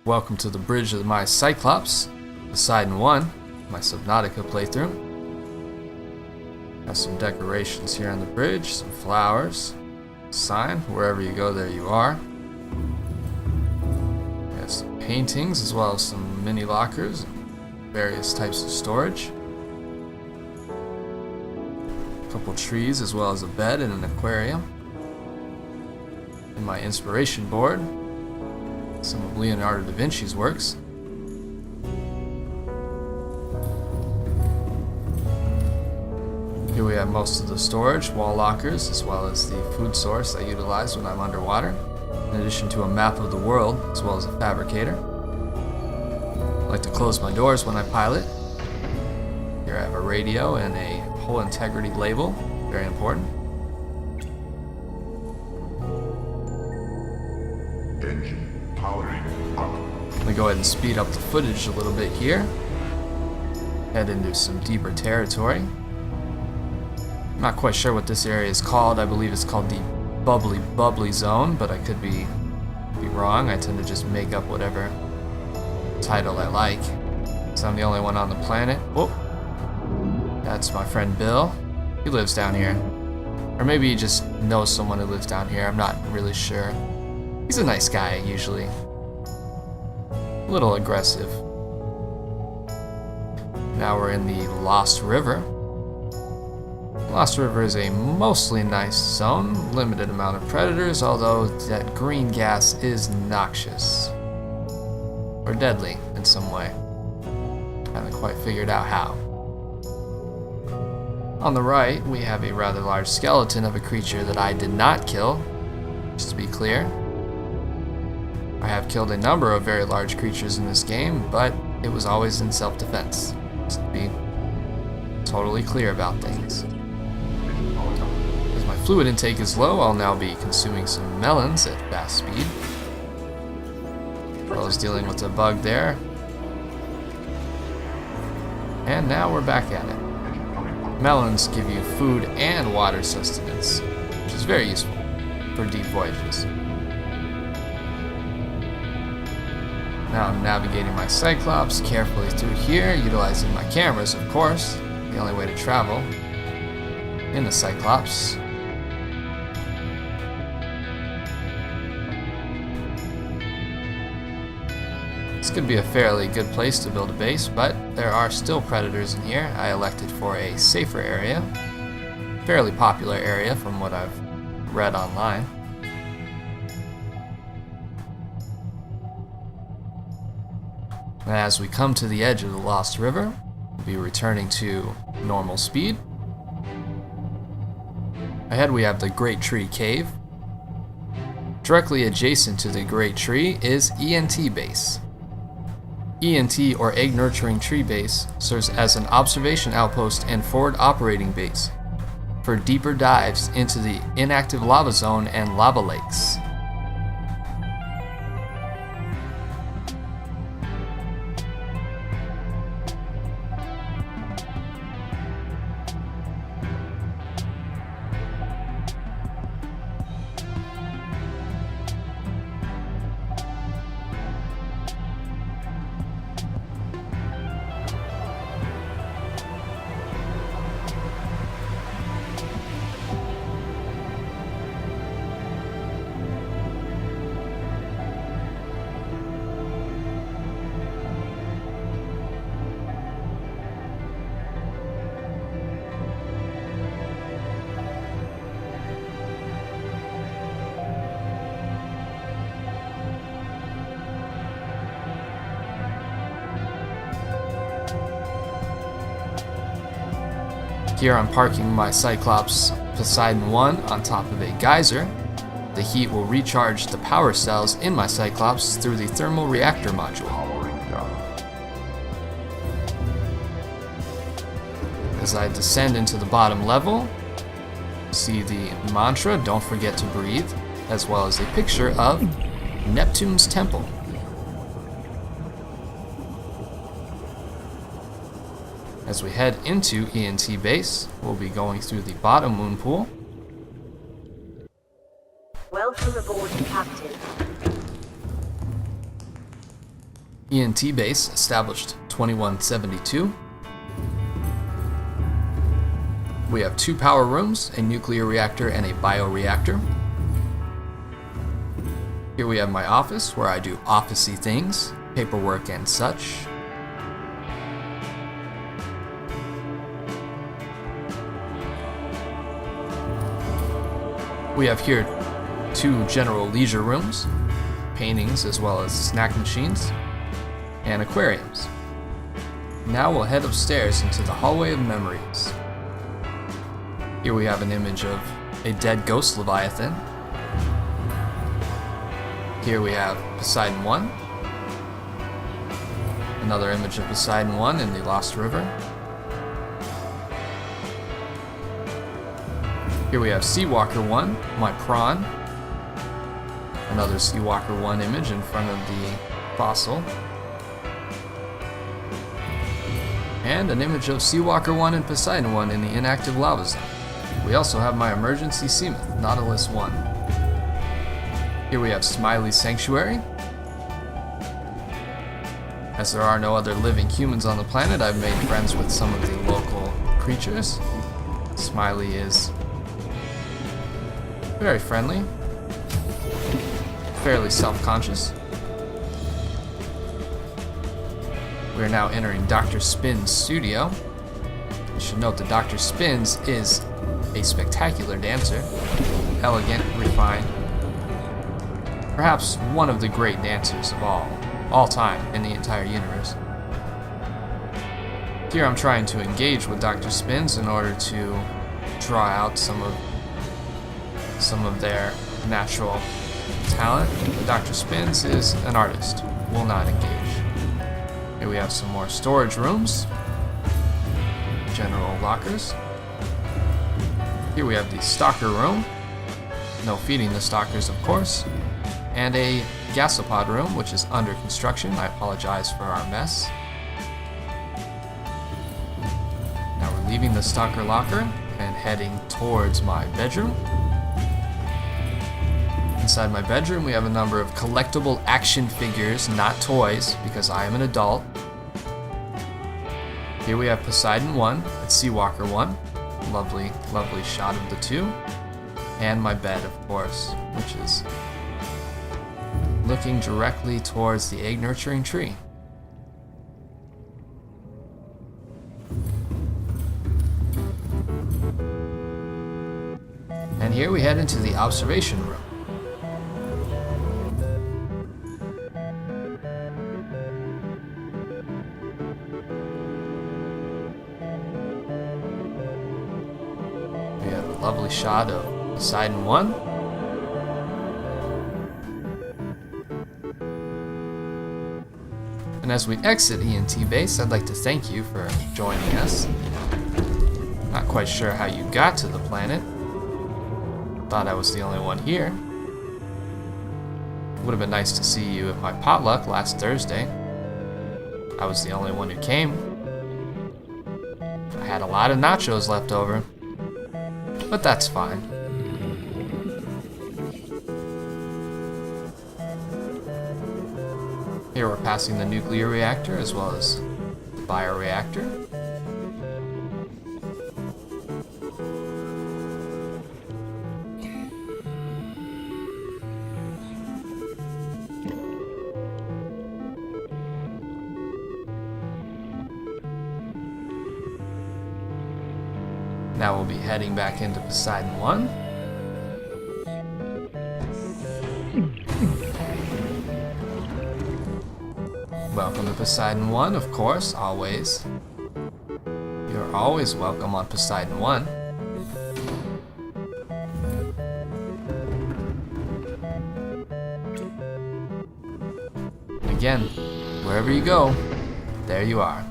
Welcome to the bridge of my Cyclops, Poseidon I, my Subnautica playthrough. Have some decorations here on the bridge, some flowers, sign, wherever you go there you are. We have some paintings as well as some mini lockers and various types of storage. A couple trees as well as a bed and an aquarium. And my inspiration board. Some of Leonardo da Vinci's works. Here we have most of the storage, wall lockers, as well as the food source I utilize when I'm underwater, in addition to a map of the world, as well as a fabricator. I like to close my doors when I pilot. Here I have a radio and a hull integrity label, very important. Engine powering up. I'm going to go ahead and speed up the footage a little bit here. Head into some deeper territory. I'm not quite sure what this area is called. I believe it's called the bubbly zone, but I could be wrong. I tend to just make up whatever title I like. So I'm the only one on the planet. Oh, that's my friend Bill. He lives down here. Or maybe he just knows someone who lives down here. I'm not really sure. He's a nice guy, usually. A little aggressive. Now we're in the Lost River. Lost River is a mostly nice zone, limited amount of predators, although that green gas is noxious. Or deadly in some way. Haven't quite figured out how. On the right, we have a rather large skeleton of a creature that I did not kill, just to be clear. I have killed a number of very large creatures in this game, but it was always in self-defense, just to be totally clear about things. As my fluid intake is low, I'll now be consuming some melons at fast speed. I was dealing with a bug there. And now we're back at it. Melons give you food and water sustenance, which is very useful for deep voyages. Now I'm navigating my Cyclops carefully through here, utilizing my cameras, of course, the only way to travel in the Cyclops. This could be a fairly good place to build a base, but there are still predators in here. I elected for a safer area, fairly popular area from what I've read online. As we come to the edge of the Lost River, we'll be returning to normal speed. Ahead we have the Great Tree Cave. Directly adjacent to the Great Tree is ENT Base. ENT, or Egg Nurturing Tree Base, serves as an observation outpost and forward operating base for deeper dives into the inactive lava zone and lava lakes. Here I'm parking my Cyclops Poseidon I on top of a geyser. The heat will recharge the power cells in my Cyclops through the thermal reactor module. As I descend into the bottom level, see the mantra, "Don't forget to breathe," as well as a picture of Neptune's temple. As we head into ENT Base, we'll be going through the bottom moon pool. Welcome aboard, Captain. ENT Base, established 2172. We have 2 power rooms, a nuclear reactor and a bioreactor. Here we have my office, where I do officey things, paperwork and such. We have here 2 general leisure rooms, paintings as well as snack machines, and aquariums. Now we'll head upstairs into the hallway of memories. Here we have an image of a dead ghost Leviathan. Here we have Poseidon I. Another image of Poseidon I in the Lost River. Here we have Seawalker 1, my prawn. Another Seawalker 1 image in front of the fossil. And an image of Seawalker 1 and Poseidon 1 in the inactive lava zone. We also have my emergency seamouth, Nautilus 1. Here we have Smiley's Sanctuary. As there are no other living humans on the planet, I've made friends with some of the local creatures. Smiley is very friendly, fairly self-conscious. We are now entering Dr. Spin's studio. I should note that Dr. Spin's is a spectacular dancer, elegant, refined, perhaps one of the great dancers of all time in the entire universe. Here I'm trying to engage with Dr. Spins in order to draw out some of their natural talent. Dr. Spins is an artist, will not engage. Here we have some more storage rooms, general lockers. Here we have the stalker room, no feeding the stalkers of course, and a gasopod room which is under construction. I apologize for our mess. Now we're leaving the stalker locker and heading towards my bedroom. Inside my bedroom we have a number of collectible action figures, not toys, because I am an adult. Here we have Poseidon I, it's Seawalker 1. Lovely, lovely shot of the 2. And my bed, of course, which is looking directly towards the egg nurturing tree. And here we head into the observation room. We have a lovely shot of Poseidon I. And as we exit ENT Base, I'd like to thank you for joining us. Not quite sure how you got to the planet. Thought I was the only one here. Would have been nice to see you at my potluck last Thursday. I was the only one who came. I had a lot of nachos left over, but that's fine. Here we're passing the nuclear reactor as well as the bioreactor. Now we'll be heading back into Poseidon I. Welcome to Poseidon I, of course, always. You're always welcome on Poseidon I. And again, wherever you go, there you are.